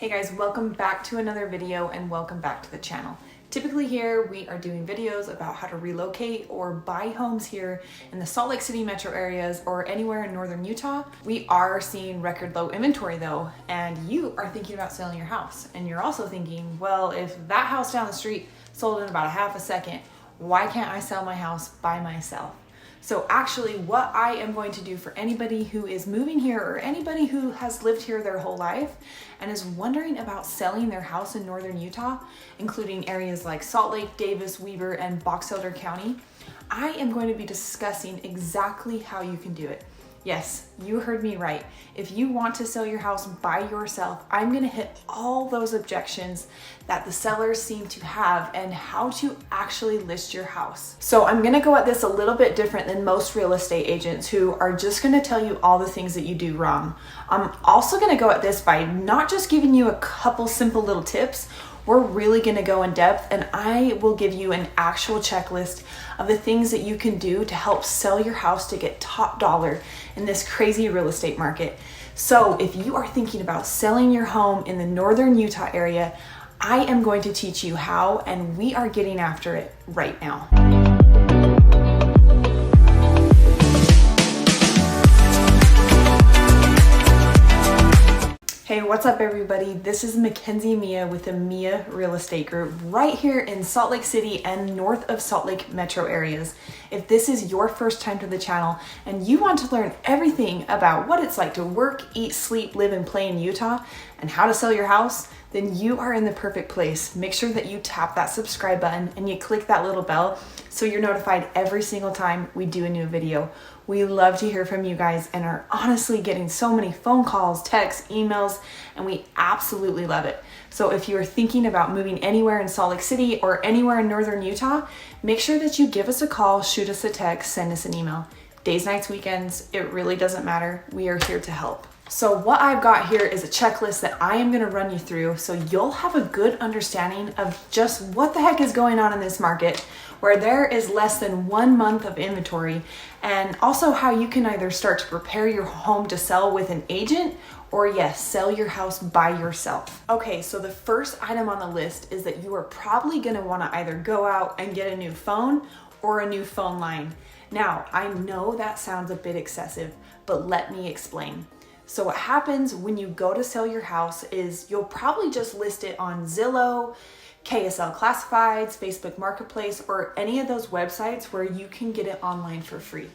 Hey guys, welcome back to another video and welcome back to the channel. Typically here we are doing videos about how to relocate or buy homes here in the Salt Lake City metro areas or anywhere in northern Utah. We are seeing record low inventory though, and you are thinking about selling your house. And you're also thinking, well, if that house down the street sold in about a half a second, why can't I sell my house by myself? So actually what I am going to do for anybody who is moving here or anybody who has lived here their whole life and is wondering about selling their house in northern Utah, including areas like Salt Lake, Davis, Weber, and Box Elder County, I am going to be discussing exactly how you can do it. Yes, you heard me right. If you want to sell your house by yourself, I'm gonna hit all those objections that the sellers seem to have and how to actually list your house. So I'm gonna go at this a little bit different than most real estate agents who are just gonna tell you all the things that you do wrong. I'm also gonna go at this by not just giving you a couple simple little tips. We're really gonna go in depth and I will give you an actual checklist of the things that you can do to help sell your house to get top dollar in this crazy real estate market. So if you are thinking about selling your home in the northern Utah area, I am going to teach you how, and we are getting after it right now. Hey, what's up everybody? This is McKenzie Miya with the Miya Real Estate Group right here in Salt Lake City and north of Salt Lake metro areas. If this is your first time to the channel and you want to learn everything about what it's like to work, eat, sleep, live, and play in Utah and how to sell your house, then you are in the perfect place. Make sure that you tap that subscribe button and you click that little bell so you're notified every single time we do a new video. We love to hear from you guys and are honestly getting so many phone calls, texts, emails, and we absolutely love it. So if you are thinking about moving anywhere in Salt Lake City or anywhere in northern Utah, make sure that you give us a call, shoot us a text, send us an email. Days, nights, weekends, it really doesn't matter. We are here to help. So what I've got here is a checklist that I am gonna run you through so you'll have a good understanding of just what the heck is going on in this market where there is less than 1 month of inventory, and also how you can either start to prepare your home to sell with an agent or yes, sell your house by yourself. Okay, so the first item on the list is that you are probably gonna wanna either go out and get a new phone or a new phone line. Now, I know that sounds a bit excessive, but let me explain. So what happens when you go to sell your house is you'll probably just list it on Zillow, KSL Classifieds, Facebook Marketplace, or any of those websites where you can get it online for free.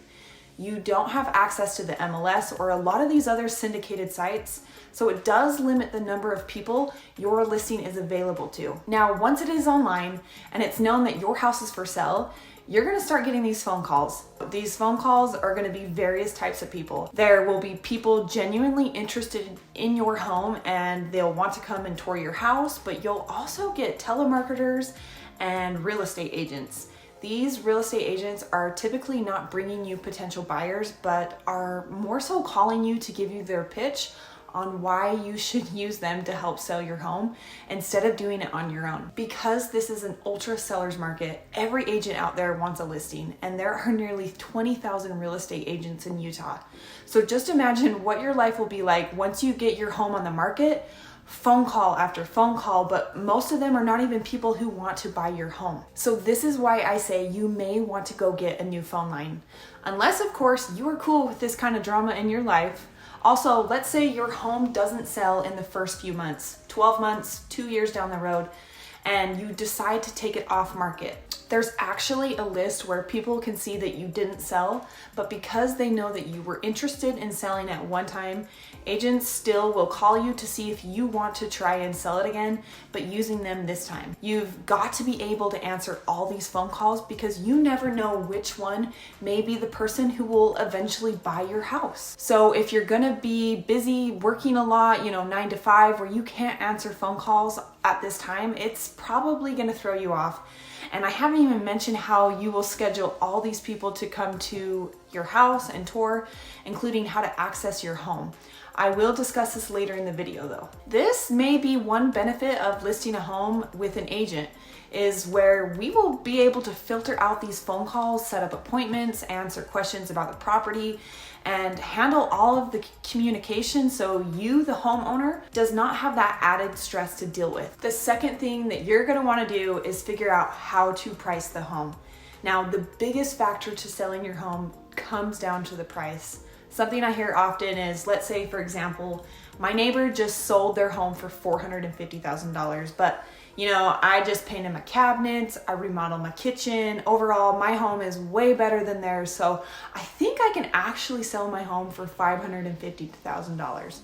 You don't have access to the MLS or a lot of these other syndicated sites, so it does limit the number of people your listing is available to. Now, once it is online and it's known that your house is for sale, you're gonna start getting these phone calls. These phone calls are gonna be various types of people. There will be people genuinely interested in your home and they'll want to come and tour your house, but you'll also get telemarketers and real estate agents. These real estate agents are typically not bringing you potential buyers, but are more so calling you to give you their pitch on why you should use them to help sell your home instead of doing it on your own. Because this is an ultra seller's market, every agent out there wants a listing, and there are nearly 20,000 real estate agents in Utah. So just imagine what your life will be like once you get your home on the market, phone call after phone call, but most of them are not even people who want to buy your home. So this is why I say you may want to go get a new phone line. Unless, of course, you are cool with this kind of drama in your life. Also, let's say your home doesn't sell in the first few months, 12 months, 2 years down the road, and you decide to take it off market. There's actually a list where people can see that you didn't sell, but because they know that you were interested in selling at one time, agents still will call you to see if you want to try and sell it again, but using them this time. You've got to be able to answer all these phone calls because you never know which one may be the person who will eventually buy your house. So if you're gonna be busy working a lot, 9 to 5, where you can't answer phone calls at this time, it's probably gonna throw you off. And I haven't even mentioned how you will schedule all these people to come to your house and tour, including how to access your home. I will discuss this later in the video though. This may be one benefit of listing a home with an agent, is where we will be able to filter out these phone calls, set up appointments, answer questions about the property, and handle all of the communication so you, the homeowner, does not have that added stress to deal with. The second thing that you're gonna wanna do is figure out how to price the home. Now, the biggest factor to selling your home comes down to the price. Something I hear often is, let's say for example, my neighbor just sold their home for $450,000, but I just painted my cabinets, I remodeled my kitchen. Overall, my home is way better than theirs, so I think I can actually sell my home for $550,000.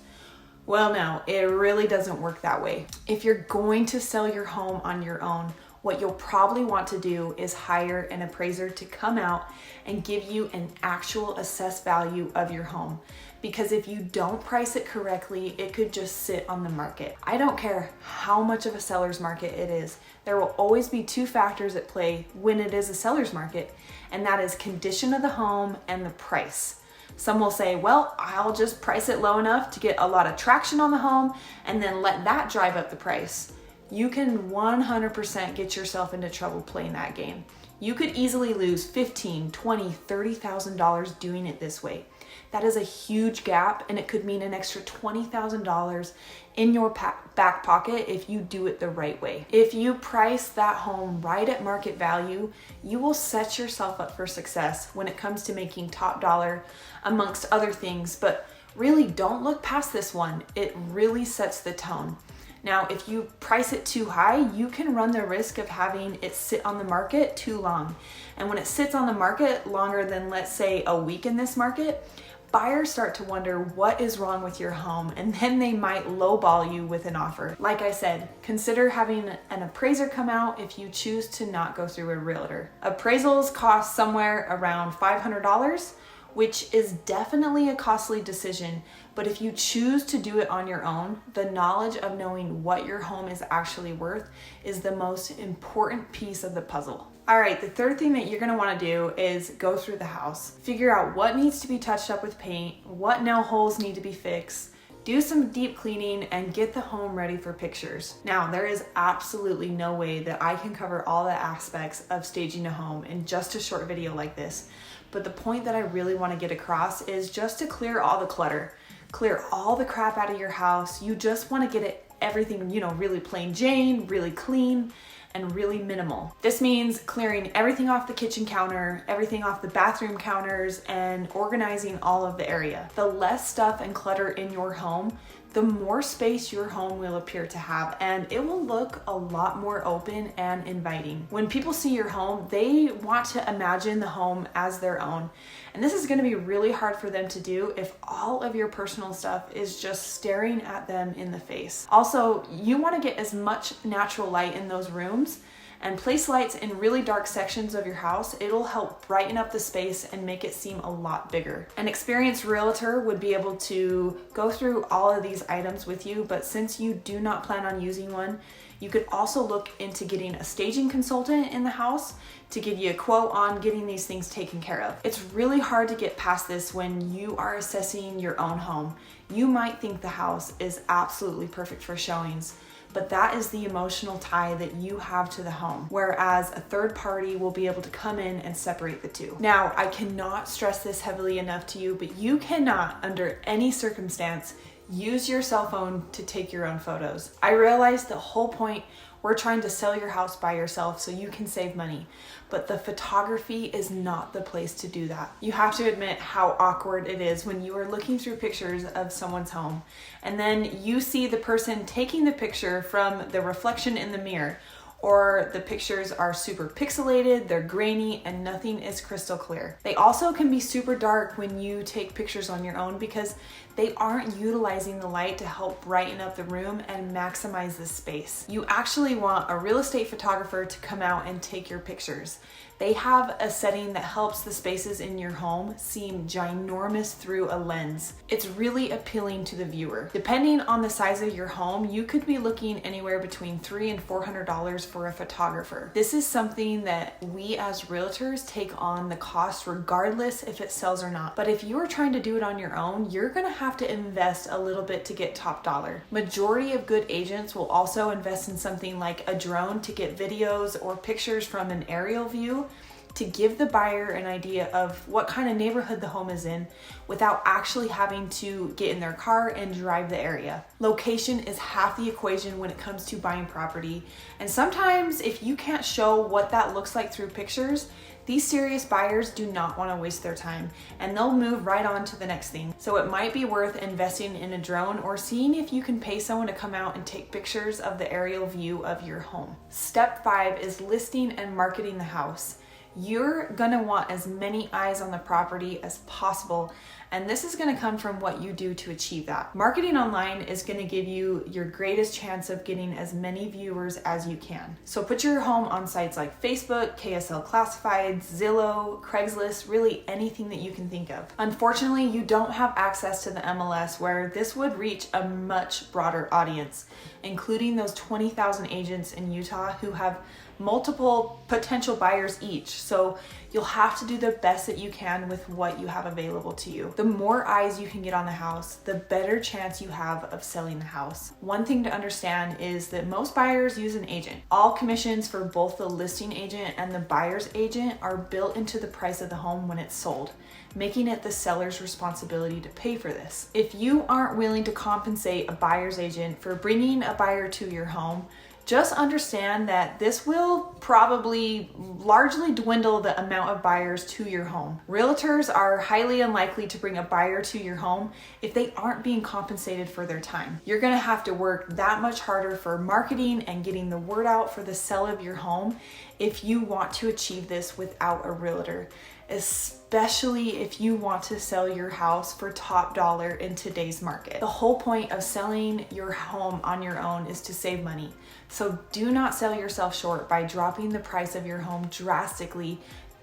Well, no, it really doesn't work that way. If you're going to sell your home on your own, what you'll probably want to do is hire an appraiser to come out and give you an actual assessed value of your home. Because if you don't price it correctly, it could just sit on the market. I don't care how much of a seller's market it is. There will always be two factors at play when it is a seller's market, and that is condition of the home and the price. Some will say, well, I'll just price it low enough to get a lot of traction on the home and then let that drive up the price. You can 100% get yourself into trouble playing that game. You could easily lose $15,000, $20,000, $30,000 doing it this way. That is a huge gap, and it could mean an extra $20,000 in your back pocket if you do it the right way. If you price that home right at market value, you will set yourself up for success when it comes to making top dollar amongst other things, but really don't look past this one. It really sets the tone. Now, if you price it too high, you can run the risk of having it sit on the market too long. And when it sits on the market longer than, let's say, a week in this market, buyers start to wonder what is wrong with your home, and then they might lowball you with an offer. Like I said, consider having an appraiser come out if you choose to not go through a realtor. Appraisals cost somewhere around $500, which is definitely a costly decision, but if you choose to do it on your own, the knowledge of knowing what your home is actually worth is the most important piece of the puzzle. All right, the third thing that you're gonna wanna do is go through the house. Figure out what needs to be touched up with paint, what nail holes need to be fixed, do some deep cleaning, and get the home ready for pictures. Now, there is absolutely no way that I can cover all the aspects of staging a home in just a short video like this. But the point that I really want to get across is just to clear all the clutter, clear all the crap out of your house. You just want to get everything, really plain Jane, really clean, and really minimal. This means clearing everything off the kitchen counter, everything off the bathroom counters, and organizing all of the area. The less stuff and clutter in your home, the more space your home will appear to have, and it will look a lot more open and inviting. When people see your home, they want to imagine the home as their own. And this is going to be really hard for them to do if all of your personal stuff is just staring at them in the face. Also, you want to get as much natural light in those rooms and place lights in really dark sections of your house. It'll help brighten up the space and make it seem a lot bigger. An experienced realtor would be able to go through all of these items with you, but since you do not plan on using one, you could also look into getting a staging consultant in the house to give you a quote on getting these things taken care of. It's really hard to get past this when you are assessing your own home. You might think the house is absolutely perfect for showings, but that is the emotional tie that you have to the home, whereas a third party will be able to come in and separate the two. Now, I cannot stress this heavily enough to you, but you cannot, under any circumstance, use your cell phone to take your own photos. I realize the whole point, we're trying to sell your house by yourself so you can save money, but the photography is not the place to do that. You have to admit how awkward it is when you are looking through pictures of someone's home and then you see the person taking the picture from the reflection in the mirror, or the pictures are super pixelated, they're grainy, and nothing is crystal clear. They also can be super dark when you take pictures on your own because they aren't utilizing the light to help brighten up the room and maximize the space. You actually want a real estate photographer to come out and take your pictures. They have a setting that helps the spaces in your home seem ginormous through a lens. It's really appealing to the viewer. Depending on the size of your home, you could be looking anywhere between $300 and $400 for a photographer. This is something that we as realtors take on the cost regardless if it sells or not. But if you are trying to do it on your own, you're gonna have to invest a little bit to get top dollar. Majority of good agents will also invest in something like a drone to get videos or pictures from an aerial view to give the buyer an idea of what kind of neighborhood the home is in without actually having to get in their car and drive the area. Location is half the equation when it comes to buying property, and sometimes if you can't show what that looks like through pictures, these serious buyers do not want to waste their time and they'll move right on to the next thing. So it might be worth investing in a drone or seeing if you can pay someone to come out and take pictures of the aerial view of your home. Step 5 is listing and marketing the house. You're gonna want as many eyes on the property as possible, and this is gonna come from what you do to achieve that. Marketing online is gonna give you your greatest chance of getting as many viewers as you can. So put your home on sites like Facebook, KSL Classifieds, Zillow, Craigslist, really anything that you can think of. Unfortunately, you don't have access to the MLS where this would reach a much broader audience, including those 20,000 agents in Utah who have multiple potential buyers each. So you'll have to do the best that you can with what you have available to you. The more eyes you can get on the house, the better chance you have of selling the house. One thing to understand is that most buyers use an agent. All commissions for both the listing agent and the buyer's agent are built into the price of the home when it's sold, making it the seller's responsibility to pay for this. If you aren't willing to compensate a buyer's agent for bringing a buyer to your home, just understand that this will probably largely dwindle the amount of buyers to your home. Realtors are highly unlikely to bring a buyer to your home if they aren't being compensated for their time. You're gonna have to work that much harder for marketing and getting the word out for the sale of your home if you want to achieve this without a realtor, especially if you want to sell your house for top dollar in today's market. The whole point of selling your home on your own is to save money. So do not sell yourself short by dropping the price of your home drastically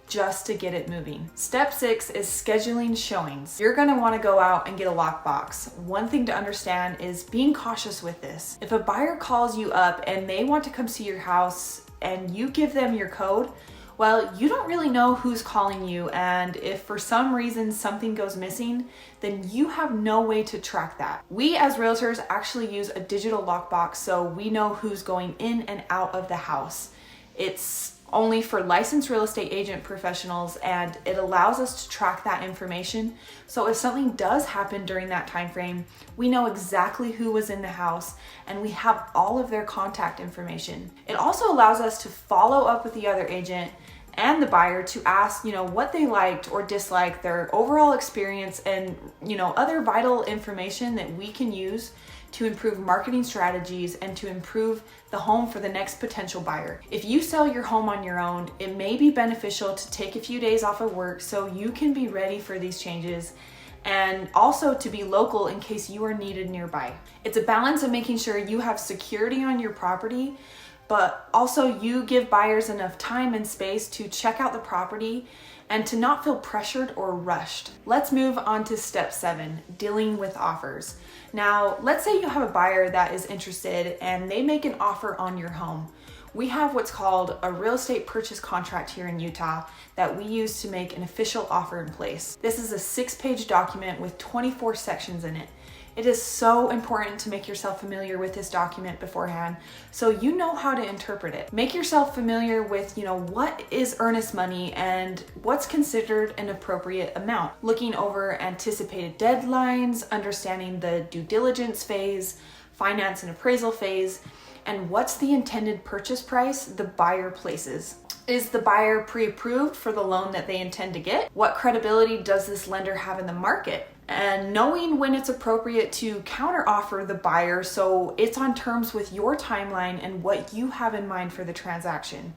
just to get it moving. Step 6 is scheduling showings. You're gonna wanna go out and get a lockbox. One thing to understand is being cautious with this. If a buyer calls you up and they want to come see your house and you give them your code, well, you don't really know who's calling you, and if for some reason something goes missing, then you have no way to track that. We as realtors actually use a digital lockbox so we know who's going in and out of the house. It's only for licensed real estate agent professionals, and it allows us to track that information. So if something does happen during that time frame, we know exactly who was in the house and we have all of their contact information. It also allows us to follow up with the other agent and the buyer to ask, what they liked or disliked, their overall experience, and, other vital information that we can use to improve marketing strategies and to improve the home for the next potential buyer. If you sell your home on your own, it may be beneficial to take a few days off of work so you can be ready for these changes, and also to be local in case you are needed nearby. It's a balance of making sure you have security on your property, but also you give buyers enough time and space to check out the property and to not feel pressured or rushed. Let's move on to step 7, dealing with offers. Now, let's say you have a buyer that is interested and they make an offer on your home. We have what's called a real estate purchase contract here in Utah that we use to make an official offer in place. This is a 6-page document with 24 sections in it. It is so important to make yourself familiar with this document beforehand so you know how to interpret it. Make yourself familiar with, what is earnest money and what's considered an appropriate amount. Looking over anticipated deadlines, understanding the due diligence phase, finance and appraisal phase, and what's the intended purchase price the buyer places. Is the buyer pre-approved for the loan that they intend to get? What credibility does this lender have in the market? And knowing when it's appropriate to counteroffer the buyer so it's on terms with your timeline and what you have in mind for the transaction.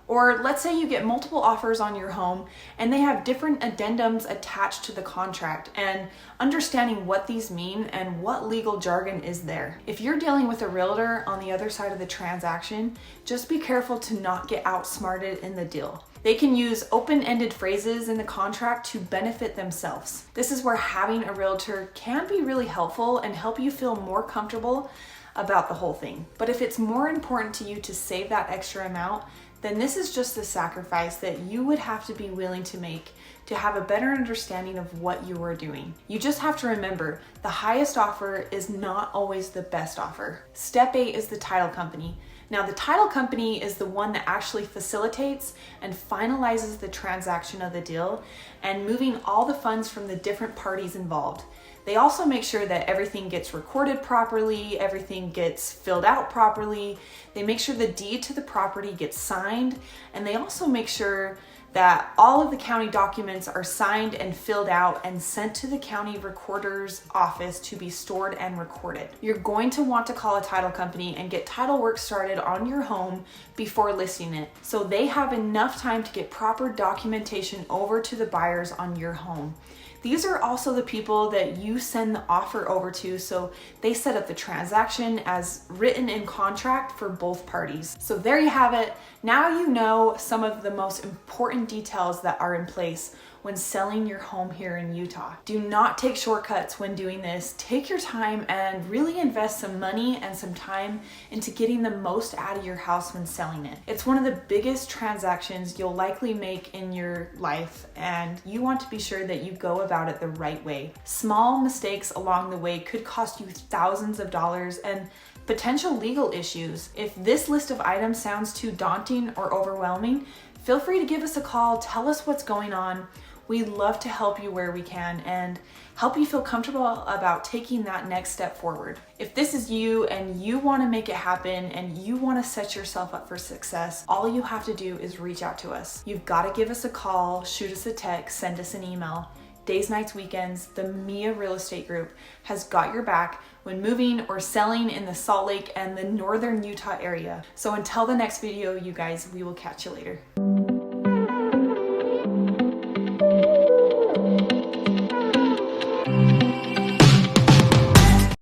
Or let's say you get multiple offers on your home and they have different addendums attached to the contract, and understanding what these mean and what legal jargon is there. If you're dealing with a realtor on the other side of the transaction, just be careful to not get outsmarted in the deal. They can use open-ended phrases in the contract to benefit themselves. This is where having a realtor can be really helpful and help you feel more comfortable about the whole thing. But if it's more important to you to save that extra amount, then this is just a sacrifice that you would have to be willing to make to have a better understanding of what you are doing. You just have to remember, the highest offer is not always the best offer. Step 8 is the title company. Now, the title company is the one that actually facilitates and finalizes the transaction of the deal and moving all the funds from the different parties involved. They also make sure that everything gets recorded properly, everything gets filled out properly. They make sure the deed to the property gets signed, and they also make sure that all of the county documents are signed and filled out and sent to the county recorder's office to be stored and recorded. You're going to want to call a title company and get title work started on your home before listing it, so they have enough time to get proper documentation over to the buyers on your home. These are also the people that you send the offer over to, so they set up the transaction as written in contract for both parties. So there you have it. Now you know some of the most important details that are in place when selling your home here in Utah. Do not take shortcuts when doing this. Take your time and really invest some money and some time into getting the most out of your house when selling it. It's one of the biggest transactions you'll likely make in your life, and you want to be sure that you go about it the right way. Small mistakes along the way could cost you thousands of dollars and potential legal issues. If this list of items sounds too daunting or overwhelming, feel free to give us a call, tell us what's going on. We'd love to help you where we can and help you feel comfortable about taking that next step forward. If this is you and you want to make it happen and you want to set yourself up for success, all you have to do is reach out to us. You've got to give us a call, shoot us a text, send us an email. Days, nights, weekends, the Miya Real Estate Group has got your back when moving or selling in the Salt Lake and the northern Utah area. So until the next video, you guys, we will catch you later.